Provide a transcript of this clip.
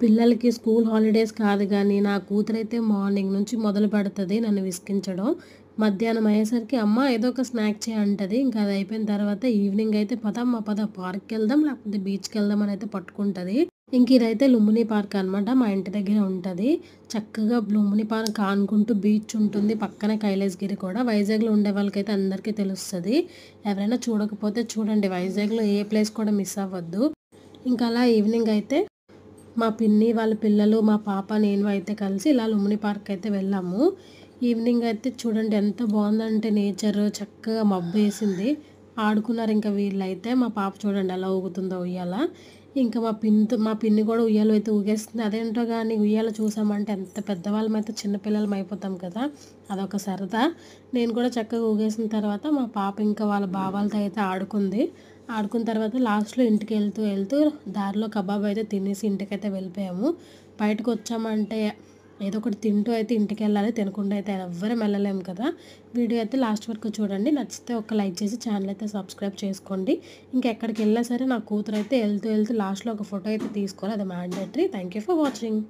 పిల్లలకి school holidays కాదు గానీ, నా కూతురైతే మార్నింగ్ నుంచి మొదలు పెడతది నన్ను విసిగించడం. మధ్యాహ్నం అయ్యేసరికి అమ్మ ఏదో ఒక స్నాక్ చేయి అంటది. ఇంకా అది అయిపోయిన తర్వాత ఈవినింగ్ అయితే పదమ్మ పద పార్క్‌కెళ్దాం లేకపోతే బీచ్‌కెళ్దాం అని అయితే పట్టుకుంటది. ఇంక ఇదైతే లుంబిని పార్క్ అనమాట. మా ఇంటి దగ్గరే ఉంటది. చక్కగా లుంబిని పార్క్ ఆనుకుంటూ బీచ్ ఉంటుంది. పక్కనే కైలాసగిరి కూడా. వైజాగ్‌లో ఉండే వాళ్ళకైతే అందరికీ తెలుస్తది. ఎవరైనా చూడకపోతే చూడండి. వైజాగ్‌లో ఏ ప్లేస్ కూడా మిస్ అవ్వద్దు. ఇంకా అలా ఈవినింగ్ అయితే మా పిన్ని వాళ్ళ పిల్లలు, మా పాప, నేను అయితే కలిసి ఇలా లుంబిని పార్క్ అయితే వెళ్ళాము. ఈవినింగ్ అయితే చూడండి ఎంత బావుందంటే నేచరు చక్కగా మబ్బేసింది. ఆడుకున్నారు ఇంకా వీళ్ళైతే. మా పాప చూడండి ఎలా ఊగుతుందో ఉయ్యాల. ఇంకా మా పిన్ని కూడా ఉయ్యాల అయితే ఊగేస్తుంది. అదేంటో గానీ ఉయ్యాల చూసామంటే ఎంత పెద్దవాళ్ళమైతే చిన్న పిల్లలం అయిపోతాం కదా! అదొక సరదా. నేను కూడా చక్కగా ఊగేసిన తర్వాత మా పాప ఇంకా వాళ్ళ బావాలతో అయితే ఆడుకుంది. ఆడుకున్న తర్వాత లాస్ట్‌లో వెళ్తూ దారిలో కబాబ్ అయితే తినేసి ఇంటికైతే వెళ్ళిపోయాము. బయటకొచ్చామంటే ఏదో ఒకటి తింటూ అయితే ఇంటికెళ్ళాలి. తినకుండా అయితే ఎవ్వరం వెళ్ళలేము కదా! వీడియో అయితే లాస్ట్ వరకు చూడండి. నచ్చితే ఒక లైక్ చేసి ఛానల్ అయితే సబ్స్క్రైబ్ చేసుకోండి. ఇంకెక్కడికెళ్ళినా సరే నా కూతురైతే వెళ్తూ లాస్ట్‌లో ఒక ఫోటో అయితే తీసుకోవాలి. అది mandatory. Thank you for watching.